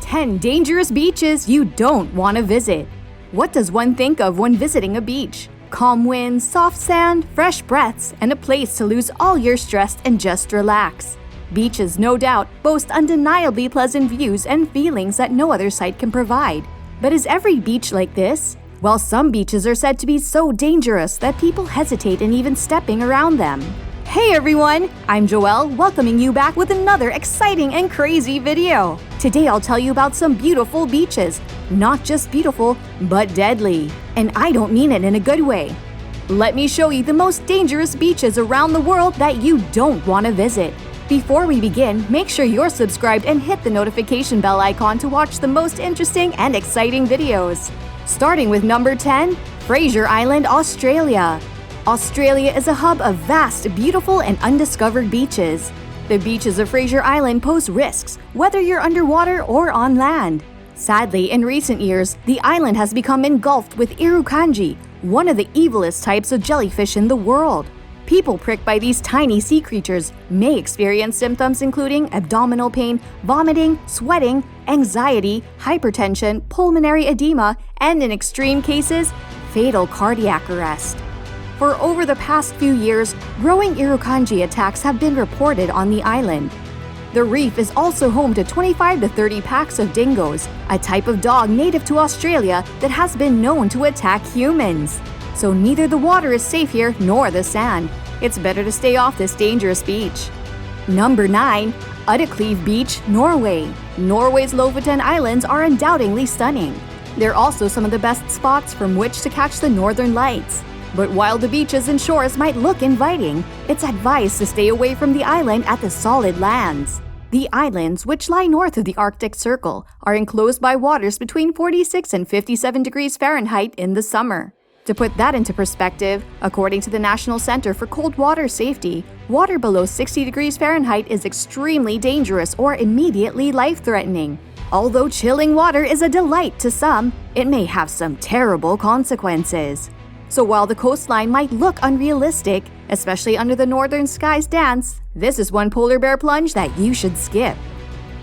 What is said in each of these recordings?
10 dangerous beaches you don't want to visit. What does one think of when visiting a beach? Calm winds, soft sand, fresh breaths, and a place to lose all your stress and just relax. Beaches, no doubt, boast undeniably pleasant views and feelings that no other site can provide. But is every beach like this? Well, some beaches are said to be so dangerous that people hesitate in even stepping around them. Hey everyone, I'm Joelle, welcoming you back with another exciting and crazy video. Today I'll tell you about some beautiful beaches. Not just beautiful, but deadly. And I don't mean it in a good way. Let me show you the most dangerous beaches around the world that you don't want to visit. Before we begin, make sure you're subscribed and hit the notification bell icon to watch the most interesting and exciting videos. Starting with number 10, Fraser Island, Australia. Australia is a hub of vast, beautiful, and undiscovered beaches. The beaches of Fraser Island pose risks, whether you're underwater or on land. Sadly, in recent years, the island has become engulfed with 𝗪𝗚𝗏𝗔𝗡𝗦, one of the evilest types of jellyfish in the world. People pricked by these tiny sea creatures may experience symptoms including abdominal pain, vomiting, sweating, anxiety, hypertension, pulmonary edema, and in extreme cases, fatal cardiac arrest. For over the past few years, growing 𝗪𝗚𝗏𝗔𝗡 attacks have been reported on the island. The reef is also home to 25 to 30 packs of dingoes, a type of dog native to Australia that has been known to attack humans. So neither the water is safe here nor the sand. It's better to stay off this dangerous beach. Number 9. 𝗕𝗘𝗣𝗑 Beach, Norway. Norway's Lofoten Islands are undoubtedly stunning. They're also some of the best spots from which to catch the northern lights. But while the beaches and shores might look inviting, it's advised to stay away from the island at the solid lands. The islands, which lie north of the Arctic Circle, are enclosed by waters between 46 and 57 degrees Fahrenheit in the summer. To put that into perspective, according to the National Center for Cold Water Safety, water below 60 degrees Fahrenheit is extremely dangerous or immediately life-threatening. Although chilling water is a delight to some, it may have some terrible consequences. So while the coastline might look unrealistic, especially under the northern sky's dance, this is one polar bear plunge that you should skip.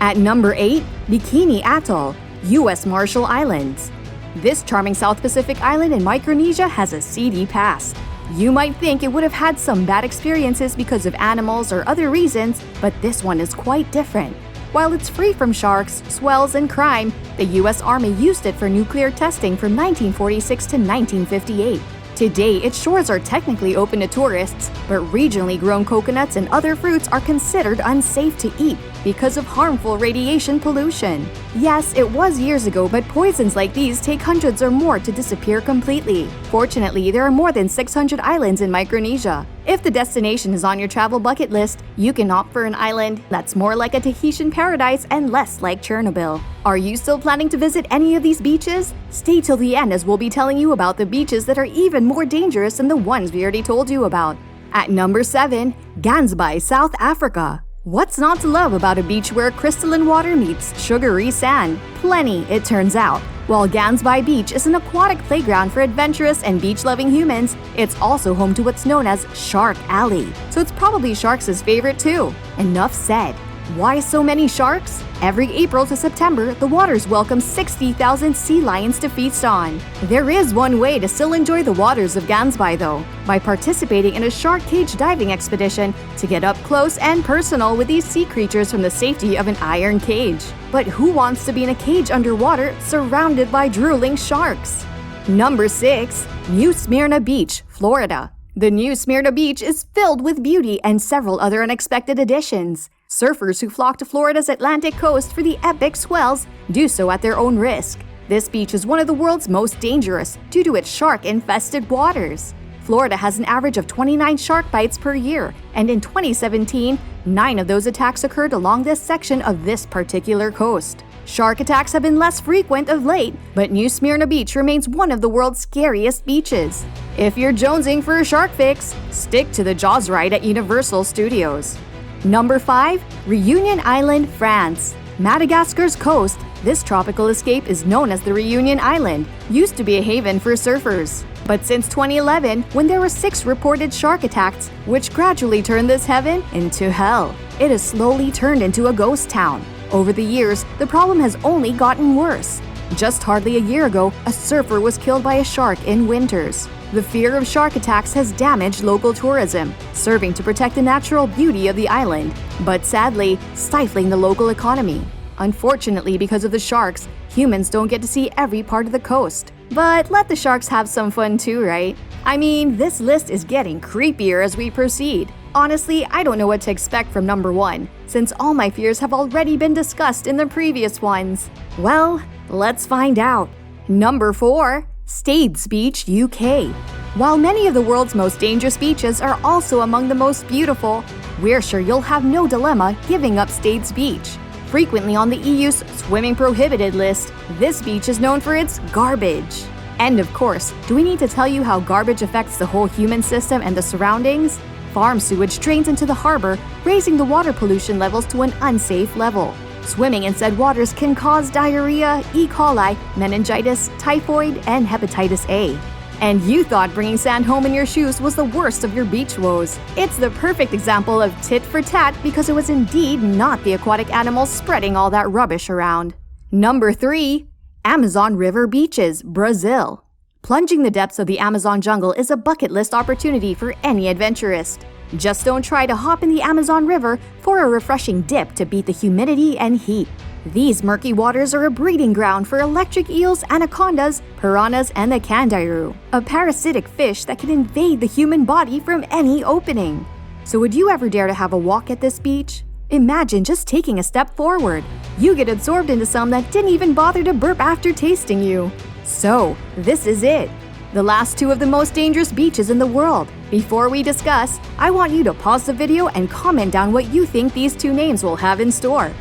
At number 8, Bikini Atol, U.S. Marshall Islands. This charming South Pacific island in Micronesia has a seedy past. You might think it would have had some bad experiences because of animals or other reasons, but this one is quite different. While it's free from sharks, swells, and crime, the U.S. Army used it for nuclear testing from 1946 to 1958. Today, its shores are technically open to tourists, but regionally grown coconuts and other fruits are considered unsafe to eat because of harmful radiation pollution. Yes, it was years ago, but poisons like these take hundreds or more to disappear completely. Fortunately, there are more than 600 islands in Micronesia. If the destination is on your travel bucket list, you can opt for an island that's more like a Tahitian paradise and less like Chernobyl. Are you still planning to visit any of these beaches? Stay till the end as we'll be telling you about the beaches that are even more dangerous than the ones we already told you about. At number 7, Gansbaai, South Africa. What's not to love about a beach where crystalline water meets sugary sand? Plenty, it turns out. While Gansbaai Beach is an aquatic playground for adventurous and beach-loving humans, it's also home to what's known as Shark Alley. So it's probably sharks' favorite too. Enough said. Why so many sharks? Every April to September, the waters welcome 60,000 sea lions to feast on. There is one way to still enjoy the waters of Gansbaai though, by participating in a shark cage diving expedition to get up close and personal with these sea creatures from the safety of an iron cage. But who wants to be in a cage underwater surrounded by drooling sharks? Number 6. New Smyrna Beach, Florida. The new Smyrna Beach is filled with beauty and several other unexpected additions. Surfers who flock to Florida's Atlantic coast for the epic swells do so at their own risk. This beach is one of the world's most dangerous due to its shark-infested waters. Florida has an average of 29 shark bites per year, and in 2017, 9 of those attacks occurred along this section of this particular coast. Shark attacks have been less frequent of late, but New Smyrna Beach remains one of the world's scariest beaches. If you're jonesing for a shark fix, stick to the Jaws ride at Universal Studios. Number 5. Reunion Island, France. Madagascar's coast, this tropical escape is known as the Reunion Island, used to be a haven for surfers. But since 2011, when there were 6 reported shark attacks, which gradually turned this heaven into hell, it has slowly turned into a ghost town. Over the years, the problem has only gotten worse. Just hardly a year ago, a surfer was killed by a shark in Winters. The fear of shark attacks has damaged local tourism, serving to protect the natural beauty of the island, but sadly, stifling the local economy. Unfortunately, because of the sharks, humans don't get to see every part of the coast. But let the sharks have some fun too, right? I mean, this list is getting creepier as we proceed. Honestly, I don't know what to expect from number 1, since all my fears have already been discussed in the previous ones. Well, let's find out. Number 4. Staithes Beach, UK. While many of the world's most dangerous beaches are also among the most beautiful, we're sure you'll have no dilemma giving up Staithes Beach. Frequently on the EU's swimming prohibited list, this beach is known for its garbage. And of course, do we need to tell you how garbage affects the whole human system and the surroundings? Farm sewage drains into the harbor, raising the water pollution levels to an unsafe level. Swimming in said waters can cause diarrhea, E. coli, meningitis, typhoid, and hepatitis A. And you thought bringing sand home in your shoes was the worst of your beach woes. It's the perfect example of tit for tat because it was indeed not the aquatic animals spreading all that rubbish around. Number 3. Amazon River Beaches, Brazil. Plunging the depths of the Amazon jungle is a bucket list opportunity for any adventurist. Just don't try to hop in the Amazon River for a refreshing dip to beat the humidity and heat. These murky waters are a breeding ground for electric eels, anacondas, piranhas, and the candiru, a parasitic fish that can invade the human body from any opening. So would you ever dare to have a walk at this beach? Imagine just taking a step forward. You get absorbed into some that didn't even bother to burp after tasting you. So, this is it. The last 2 of the most dangerous beaches in the world. Before we discuss, I want you to pause the video and comment down what you think these 2 names will have in store.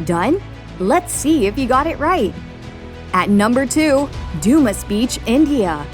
Done? Let's see if you got it right. At number 2, Dumas Beach, India.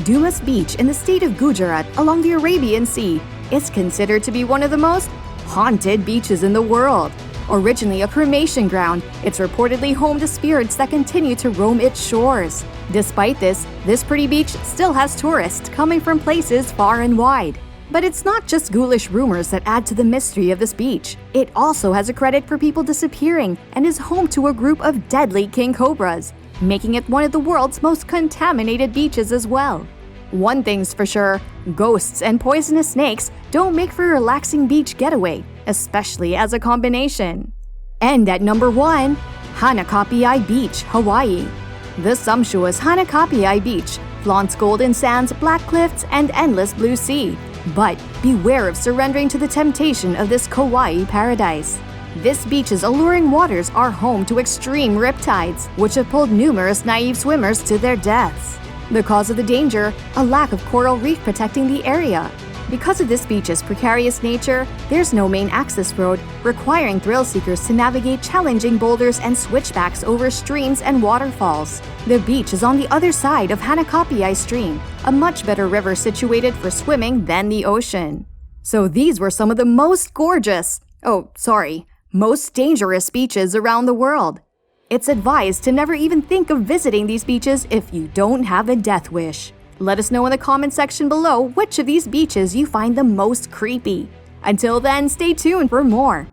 Dumas Beach in the state of Gujarat along the Arabian Sea is considered to be one of the most haunted beaches in the world. Originally a cremation ground, it's reportedly home to spirits that continue to roam its shores. Despite this pretty beach still has tourists coming from places far and wide. But it's not just ghoulish rumors that add to the mystery of this beach. It also has a credit for people disappearing and is home to a group of deadly king cobras, making it one of the world's most contaminated beaches as well. One thing's for sure, ghosts and poisonous snakes don't make for a relaxing beach getaway, especially as a combination. And at number 1, 𝗂𝗔𝗓𝗕𝗦 Beach, Hawaii. The sumptuous 𝗂𝗂𝗓𝗕𝗦 Beach flaunts golden sands, black cliffs, and endless blue sea. But beware of surrendering to the temptation of this kawaii paradise. This beach's alluring waters are home to extreme riptides, which have pulled numerous naive swimmers to their deaths. The cause of the danger, a lack of coral reef protecting the area. Because of this beach's precarious nature, there's no main access road, requiring thrill seekers to navigate challenging boulders and switchbacks over streams and waterfalls. The beach is on the other side of 𝗂𝗂𝗓𝗕𝗦 Stream, a much better river situated for swimming than the ocean. So these were some of the most most dangerous beaches around the world. It's advised to never even think of visiting these beaches if you don't have a death wish. Let us know in the comment section below which of these beaches you find the most creepy. Until then, stay tuned for more.